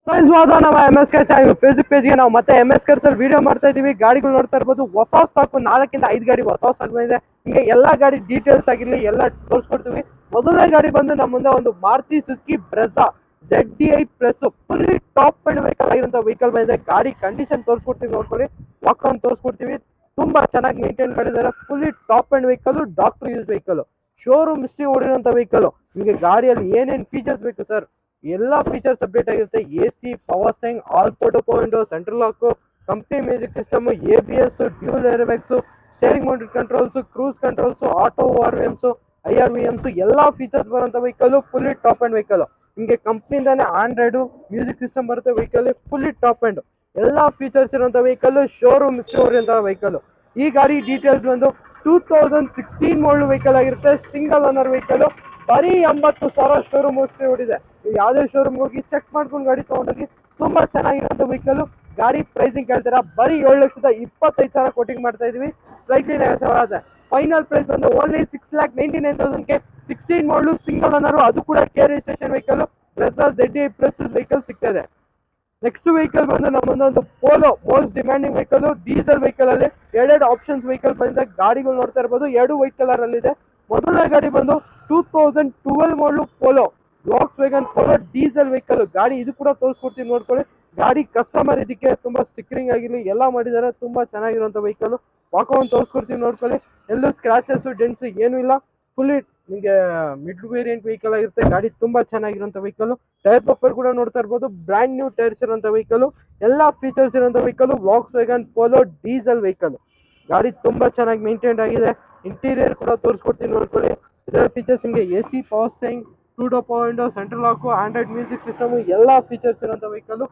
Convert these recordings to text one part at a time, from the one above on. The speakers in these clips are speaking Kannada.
ಸ್ವಾಗತ ನಮ್ಮ MSK ಚಾನಲ್ ಫೇಸ್ಬುಕ್ ಪೇಜ್ಗೆ ನಾವು ಮತ್ತೆ MSK ಸರ್ ವಿಡಿಯೋ ಮಾಡ್ತಾ ಇದೀವಿ. ಗಾಡಿಗಳು ನೋಡ್ತಾ ಇರ್ಬೋದು, ಹೊಸ ಸ್ಟಾಕ್ 4 ರಿಂದ 5 ಗಾಡಿ ಹೊಸ ಸ್ಟಾಕ್ ಬಂದಿದೆ. ಹಿಂಗೆ ಎಲ್ಲಾ ಗಾಡಿ ಡೀಟೇಲ್ಸ್ ಆಗಿರ್ಲಿ ಎಲ್ಲ ತೋರಿಸ್ಕೊಡ್ತೀವಿ. ಮೊದಲನೇ ಗಾಡಿ ಬಂದು ನಮ್ಮ ಮುಂದೆ ಒಂದು Maruti Suzuki Brezza ZDI plus fully top end vehicle ಆಗಿರುವಂತ ವೆಹಿಕಲ್ ಬಂದಿದೆ. ಗಾಡಿ ಕಂಡೀಷನ್ ತೋರಿಸ್ಕೊಡ್ತೀವಿ, ನೋಡ್ಕೊಳ್ಳಿ. ವಾಕ್ ಆನ್ ತೋರಿಸ್ಕೊಡ್ತೀವಿ. ತುಂಬಾ ಚೆನ್ನಾಗಿ ಮೇಂಟೈನ್ ಮಾಡಿದ್ದಾರೆ. Fully top end vehicle, doctor use vehicle, showroom history ಓಡಿರುವಂತ ವೆಹಿಕಲ್. ನಿಮಗೆ ಗಾಡಿಯಲ್ಲಿ ಏನೇನು ಫೀಚರ್ಸ್ ಬೇಕು ಸರ್, ಎಲ್ಲ ಫೀಚರ್ಸ್ ಅಪ್ಡೇಟ್ ಆಗಿರುತ್ತೆ. AC, power steering, all photo point, central lock, company music system, ABS, dual airbags, steering mounted controls, cruise controls, auto RVMs, IRVMs ಎಲ್ಲ ಫೀಚರ್ಸ್ ಬರುವಂತ vehicle. Fully top end vehicle. ನಿಮಗೆ ಕಂಪ್ನಿಯಿಂದಾನೆ ಆಂಡ್ರಾಯ್ಡ್ ಮ್ಯೂಸಿಕ್ ಸಿಸ್ಟಮ್ ಬರುತ್ತೆ ವೆಹಿಕಲ್. ಫುಲ್ಲಿ ಟಾಪ್ ಅಂಡ್ ಎಲ್ಲ ಫೀಚರ್ಸ್ ಇರುವಂತ ವೆಹಿಕಲ್, ಶೋರೂಮ್ ಹಿಸ್ಟ್ರಿ ಅಂತ ವೆಹಿಕಲ್. ಈ ಗಾಡಿ ಡೀಟೇಲ್ಸ್ ಬಂದು 2016 ಮಾಡಲ್ ವೆಹಿಕಲ್ ಆಗಿರುತ್ತೆ. Single owner vehicle. ಬರೀ 80,000 ಶೋರೂಮ್ ಹಿಸ್ಟ್ರಿ ಓಡಿದೆ. ಯಾವುದೇ ಶೋರೂಮ್ ಹೋಗಿ ಚೆಕ್ ಮಾಡ್ಕೊಂಡು ಗಾಡಿ ತಗೊಂಡೋಗಿ. ತುಂಬಾ ಚೆನ್ನಾಗಿರೋ ವೆಹಿಕಲ್. ಗಾಡಿ ಪ್ರೈಸಿಂಗ್ ಕೇಳ್ತೀರಾ, ಬರೀ 7,25,000 ಕೋಟಿಂಗ್ ಮಾಡ್ತಾ ಇದೀವಿ. Slightly negotiable. ಫೈನಲ್ ಪ್ರೈಸ್ ಬಂದು ಓನ್ಲಿ 6,99,000ಗೆ 16 ಮಾಡಲು ಸಿಂಗಲ್ ಓನರ್, ಅದು ಕೂಡ K registration vehicle. Brezza ZDI plus vehicle ಸಿಗ್ತದೆ. ನೆಕ್ಸ್ಟ್ ವೆಹಿಕಲ್ ಬಂದು ನಮ್ಮೊಂದು ಒಂದು polo, most demanding vehicle. Diesel vehicle ಅಲ್ಲಿ ಎರಡೆರಡು ಆಪ್ಷನ್ಸ್ ವೆಹಿಕಲ್ ಬಂದಿದೆ. ಗಾಡಿಗಳು ನೋಡ್ತಾ ಇರ್ಬೋದು, ಎರಡು ವೈಟ್ ಕಲರ್ ಅಲ್ಲಿ ಇದೆ. ಮೊದಲನೇ ಗಾಡಿ ಬಂದು 2012 ಮಾಡಲು polo, walks wagon polo diesel vehicle. ಗಾಡಿ ಇದು ಕೂಡ ತೋರಿಸ್ಕೊಡ್ತೀನಿ, ನೋಡ್ಕೊಳ್ಳಿ. ಗಾಡಿ ಕಸ್ಟಮರ್ ಇದಕ್ಕೆ ತುಂಬಾ ಸ್ಟಿಕ್ಕರಿಂಗ್ ಆಗಿರ್ಲಿ ಎಲ್ಲ ಮಾಡಿದ್ದಾರೆ. ತುಂಬಾ ಚೆನ್ನಾಗಿರುವಂತ ವೆಹಿಕಲ್. ವಾಕೌನ್ ತೋರಿಸ್ಕೊಡ್ತೀನಿ, ನೋಡ್ಕೊಳ್ಳಿ. ಎಲ್ಲೂ ಸ್ಕ್ರಾಚಸ್ ಡೆಂಟ್ಸ್ ಏನು ಇಲ್ಲ. ಫುಲ್ಲಿ ನಿಮಗೆ ಮಿಡ್ ವೇರಿಯಂಟ್ ವೆಹಿಕಲ್ ಆಗಿರುತ್ತೆ. ಗಾಡಿ ತುಂಬಾ ಚೆನ್ನಾಗಿರುವಂತ ವೆಹಿಕಲ್. ಟೈರ್ ಪ್ರೊಫೈಲ್ ಕೂಡ ನೋಡ್ತಾ ಇರ್ಬೋದು, ಬ್ರ್ಯಾಂಡ್ ನ್ಯೂ ಟೈರ್ಸ್ ಇರುವಂತ ವೆಹಿಕಲ್. ಎಲ್ಲಾ ಫೀಚರ್ಸ್ ಇರುವಂತ vehicle. Walks wagon polo diesel vehicle. ಗಾಡಿ ತುಂಬಾ ಚೆನ್ನಾಗಿ ಮೇಂಟೈನ್ ಆಗಿದೆ. ಇಂಟೀರಿಯರ್ ಕೂಡ ತೋರಿಸ್ಕೊಡ್ತೀನಿ, ನೋಡ್ಕೊಳ್ಳಿ. ಇದರ ಫೀಚರ್ಸ್ ನಿಮಗೆ AC, power steering, 2 door power window, central lock, android music system ಎಲ್ಲ ಫೀಚರ್ಸ್ ಇರುವಂತ ವೆಹಿಕಲ್.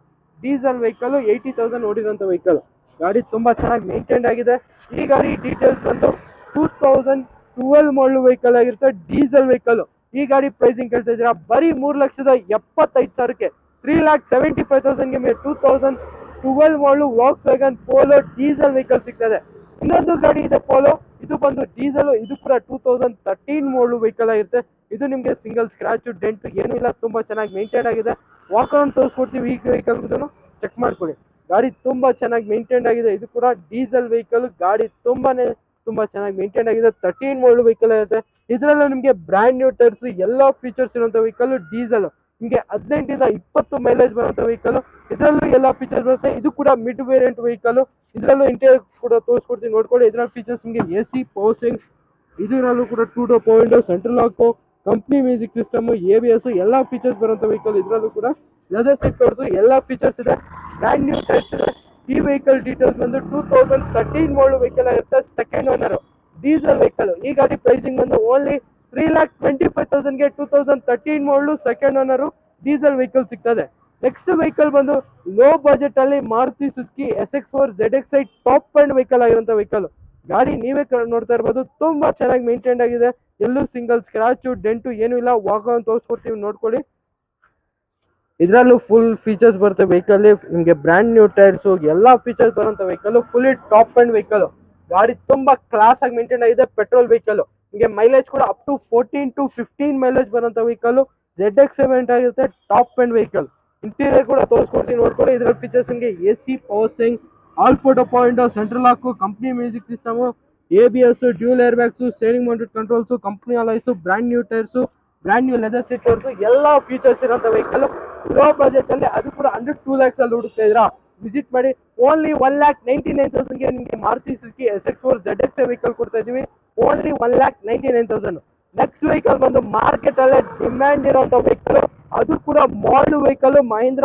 ಡೀಸೆಲ್ ವೆಹಿಕಲ್, 80,000 ಓಡಿರುವಂತ ವೆಹಿಕಲ್. ಗಾಡಿ ತುಂಬಾ ಚೆನ್ನಾಗಿ ಮೇಂಟೈನ್ ಆಗಿದೆ. ಈ ಗಾಡಿ ಡೀಟೇಲ್ಸ್ ಬಂದು 2012 ಮಾಡಲ್ ವೆಹಿಕಲ್ ಆಗಿರುತ್ತೆ. Diesel vehicle. ಈ ಗಾಡಿ ಪ್ರೈಸಿಂಗ್ ಕೇಳ್ತಾ ಇದ್ದೀರಾ, ಬರೀ 3,75,000ಕ್ಕೆ 3,75,000ಗೆ 2012 ಮಾಡಲು walks wagon polo diesel vehicle ಸಿಗ್ತದೆ. ಇನ್ನೊಂದು ಗಾಡಿ ಇದೆ ಪೋಲೋ, ಇದು ಬಂದು ಡೀಸೆಲ್. ಇದು ಕೂಡ 2013 ಮಾಡಲು ವೆಹಿಕಲ್ ಆಗಿರುತ್ತೆ. ಇದು ನಿಮಗೆ ಸಿಂಗಲ್ ಸ್ಕ್ರಾಚ್ ಡೆಂಟ್ ಏನು ಇಲ್ಲ. ತುಂಬಾ ಚೆನ್ನಾಗಿ ಮೇಂಟೈನ್ ಆಗಿದೆ. ವಾಕ್ ಆನ್ ತೋರಿಸ್ಕೊಡ್ತೀವಿ. ಈ ವೆಹಿಕಲ್ ಚೆಕ್ ಮಾಡ್ಕೊಳ್ಳಿ. ಗಾಡಿ ತುಂಬಾ ಚೆನ್ನಾಗಿ ಮೇಂಟೈನ್ ಆಗಿದೆ. ಇದು ಕೂಡ ಡೀಸೆಲ್ ವೆಹಿಕಲ್. ಗಾಡಿ ತುಂಬಾ ಚೆನ್ನಾಗಿ ಮೇಂಟೈನ್ ಆಗಿದೆ. 13 ಮಾಡಲ್ ವೆಹಿಕಲ್ ಇರುತ್ತೆ. ಇದರಲ್ಲೂ ನಿಮಗೆ ಬ್ರ್ಯಾಂಡ್ ನ್ಯೂ ಟೈರ್ಸ್ ಎಲ್ಲ ಫೀಚರ್ಸ್ ಇರುವಂತ ವೆಹಿಕಲ್. ಡೀಸೆಲ್ ನಿಮಗೆ 18 ರಿಂದ 20 ಮೈಲೇಜ್ ಬರುವಂತ ವೆಹಿಕಲ್. ಇದರಲ್ಲೂ ಎಲ್ಲ ಫೀಚರ್ಸ್ ಬರುತ್ತೆ. ಇದು ಕೂಡ ಮಿಡ್ ವೇರಿಯಂಟ್ ವೆಹಿಕಲ್. ಇದರಲ್ಲೂ ಇಂಟೀರಿಯರ್ ಕೂಡ ತೋರಿಸ್ಕೊಡ್ತೀನಿ, ನೋಡ್ಕೊಳ್ಳಿ. ಇದರ ಫೀಚರ್ಸ್ ನಿಮಗೆ AC, ಪವರ್ ಸ್ಟೇರಿಂಗ್, ಇದರಲ್ಲೂ ಕೂಡ 2 door power window, central lock, company music system, ABS ಎಲ್ಲ ಫೀಚರ್ಸ್ ಬರುವಂತ ವೆಹಿಕಲ್. ಇದರಲ್ಲೂ ಕೂಡ ಲೆದರ್ ಸೀಟ್ ಕವರ್ಸ್ ಎಲ್ಲ ಫೀಚರ್ಸ್ ಇದೆ. ಬ್ರ್ಯಾಂಡ್ ನ್ಯೂ ಟೈರ್ಸ್ ಇದೆ. ಈ ವೆಹಿಕಲ್ ಡೀಟೇಲ್ಸ್ ಬಂದು 2013 ಮಾಡಲ್ ವೆಹಿಕಲ್ ಆಗಿರುತ್ತೆ. Second owner diesel vehicle. ಈ ಗಾಡಿ ಪ್ರೈಸಿಂಗ್ ಬಂದು ಓನ್ಲಿ 3,25,000ಗೆ 2013 ಮಾಡಲು ಸೆಕೆಂಡ್ ಓನರ್ ಡೀಸೆಲ್ ವೆಹಿಕಲ್ ಸಿಗ್ತದೆ. ನೆಕ್ಸ್ಟ್ ವೆಹಿಕಲ್ ಬಂದು ಲೋ ಬಜೆಟ್ ಅಲ್ಲಿ Maruti Suzuki SX4 ZXi top end vehicle ಆಗಿರುವಂತ ವೆಹಿಕಲ್. ಗಾಡಿ ನೀವೇ ನೋಡ್ತಾ ಇರ್ಬೋದು, ತುಂಬಾ ಚೆನ್ನಾಗಿ ಮೇಂಟೈನ್ ಆಗಿದೆ. ಎಲ್ಲೂ ಸಿಂಗಲ್ ಸ್ಕ್ರಾಚ್ ಡೆಂಟು ಏನು ಇಲ್ಲ. ವಾಕ್ ಆನ್ ತೋರಿಸ್ಕೊಡ್ತೀವಿ, ನೋಡ್ಕೊಳ್ಳಿ. ಇದರಲ್ಲೂ ಫುಲ್ ಫೀಚರ್ಸ್ ಬರುತ್ತೆ ವೆಹಿಕಲ್. ನಿಮಗೆ ಬ್ರ್ಯಾಂಡ್ ನ್ಯೂ ಟೈರ್ಸ್ ಎಲ್ಲ ಫೀಚರ್ಸ್ ಬರುವಂತ vehicle. Fully top end vehicle. ಗಾಡಿ ತುಂಬಾ ಕ್ಲಾಸ್ ಆಗಿ ಮೇಂಟೈನ್ ಆಗಿದೆ. Petrol vehicle. ನಿಮಗೆ ಮೈಲೇಜ್ ಕೂಡ ಅಪ್ ಟು 14 to 15 ಮೈಲೇಜ್ ಬರುವಂತ ವೆಹಿಕಲ್. ZX7 ಆಗಿರುತ್ತೆ. Top end vehicle. ಇಂಟೀರಿಯರ್ ಕೂಡ ತೋರಿಸ್ಕೊಡ್ತೀನಿ, ನೋಡ್ಕೊಳ್ಳಿ. ಇದರ ಫೀಚರ್ಸ್ ನಿಮಗೆ AC, power steering, all photo point, central lock, company music system, ABS, dual airbags, steering mounted controls, company alloys, brand new tyres, brand new leather seat covers ಎಲ್ಲ ಫೀಚರ್ಸ್ ಇರುವಂತ ವೆಹಿಕಲ್. ಲೋ ಬಜೆಟ್ ಅಲ್ಲಿ, ಅದು ಕೂಡ ಅಂಡರ್ 2 lakhs ಅಲ್ಲಿ ಹುಡುಕ್ತಾ ಇದ್ರಾ, ವಿಸಿಟ್ ಮಾಡಿ. ಓನ್ಲಿ 1,99,000ಗೆ ನಿಮಗೆ Maruti Suzuki SX4 ZXi vehicle ಕೊಡ್ತಾ ಇದೀವಿ. ಓನ್ಲಿ 1,99,000. ನೆಕ್ಸ್ಟ್ ವೆಹಿಕಲ್ ಬಂದು ಮಾರ್ಕೆಟ್ ಅಲ್ಲೇ ಡಿಮ್ಯಾಂಡ್ ಇರುವಂತ ವೆಹಿಕಲ್, ಅದು ಕೂಡ model vehicle. Mahindra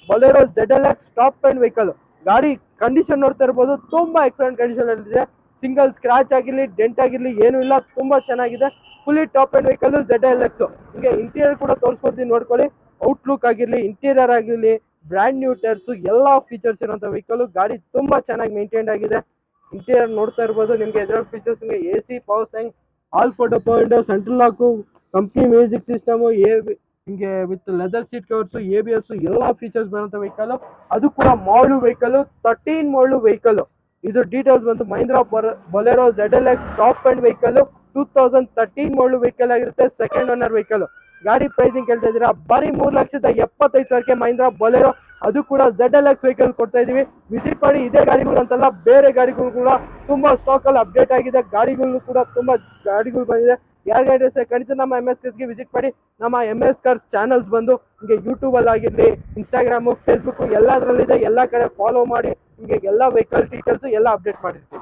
Bolero ZLX top end vehicle. ಗಾಡಿ ಕಂಡೀಷನ್ ನೋಡ್ತಾ ಇರ್ಬೋದು, ತುಂಬಾ ಎಕ್ಸಲೆಂಟ್ ಕಂಡೀಷನ್ ಅಲ್ಲಿ ಇದೆ. ಸಿಂಗಲ್ ಸ್ಕ್ರಾಚ್ ಆಗಿರ್ಲಿ, ಡೆಂಟ್ ಆಗಿರ್ಲಿ ಏನು ಇಲ್ಲ. ತುಂಬಾ ಚೆನ್ನಾಗಿದೆ. Fully top end vehicle ZLX. ನಿಮಗೆ ಇಂಟೀರಿಯರ್ ಕೂಡ ತೋರಿಸ್ಕೊಡ್ತೀನಿ, ನೋಡ್ಕೊಳ್ಳಿ. ಔಟ್ಲುಕ್ ಆಗಿರ್ಲಿ, ಇಂಟೀರಿಯರ್ ಆಗಿರ್ಲಿ, ಬ್ರ್ಯಾಂಡ್ ನ್ಯೂ ಟೈರ್ಸ್ ಎಲ್ಲ ಫೀಚರ್ಸ್ ಇರುವಂತ ವೆಹಿಕಲ್. ಗಾಡಿ ತುಂಬಾ ಚೆನ್ನಾಗಿ ಮೇಂಟೈನ್ ಆಗಿದೆ. ಇಂಟೀರಿಯರ್ ನೋಡ್ತಾ ಇರ್ಬೋದು. ನಿಮಗೆ ಇದರ ಫೀಚರ್ಸ್ ನಿಮಗೆ AC, power steering, all photo point, central lock, company music system, ನಿಮಗೆ with leather seat covers, ABS ಎಲ್ಲ ಫೀಚರ್ಸ್ ಬರುವಂತ ವೆಹಿಕಲ್. ಅದು ಕೂಡ ಮಾಡಲ್ ವೆಹಿಕಲ್. 13 model vehicle. ಇದು ಡೀಟೇಲ್ಸ್ ಬಂದು Mahindra Bolero ZLX top end vehicle. 2013 model vehicle ಆಗಿರುತ್ತೆ. Second owner vehicle. ಗಾಡಿ ಪ್ರೈಸಿಂಗ್ ಕೇಳ್ತಾ ಇದ್ದೀರಾ ಬರೀ 3,75,000ಕ್ಕೆ ಮಹೀಂದ್ರ ಬೊಲೆರೋ, ಅದು ಕೂಡ ZLX ವೆಹಿಕಲ್ ಕೊಡ್ತಾ ಇದೀವಿ. ವಿಸಿಟ್ ಮಾಡಿ. ಇದೇ ಗಾಡಿಗಳು ಅಂತಲ್ಲ, ಬೇರೆ ಗಾಡಿಗಳು ಕೂಡ ತುಂಬಾ ಸ್ಟಾಕ್ ಅಲ್ಲಿ ಅಪ್ಡೇಟ್ ಆಗಿದೆ. ಗಾಡಿಗಳು ಕೂಡ ತುಂಬಾ ಗಾಡಿಗಳು ಬಂದಿದೆ. ಯಾರ ಗಾಡಿ ಖಂಡಿತ ನಮ್ಮ MS ಕಾರ್ಸ್ಗೆ ವಿಸಿಟ್ ಮಾಡಿ. ನಮ್ಮ MS ಕಾರ್ಸ್ ಚಾನಲ್ಸ್ ಬಂದು ನಿಮಗೆ ಯೂಟ್ಯೂಬ್ ಅಲ್ಲಿ ಆಗಿರಲಿ, ಇನ್ಸ್ಟಾಗ್ರಾಮು, ಫೇಸ್ಬುಕ್ ಎಲ್ಲದರಲ್ಲಿದೆ. ಎಲ್ಲ ಕಡೆ ಫಾಲೋ ಮಾಡಿ. ನಿಮಗೆ ಎಲ್ಲ ವೆಹಿಕಲ್ ಡೀಟೇಲ್ಸ್ ಎಲ್ಲ ಅಪ್ಡೇಟ್ ಮಾಡಿರ್ತೀವಿ.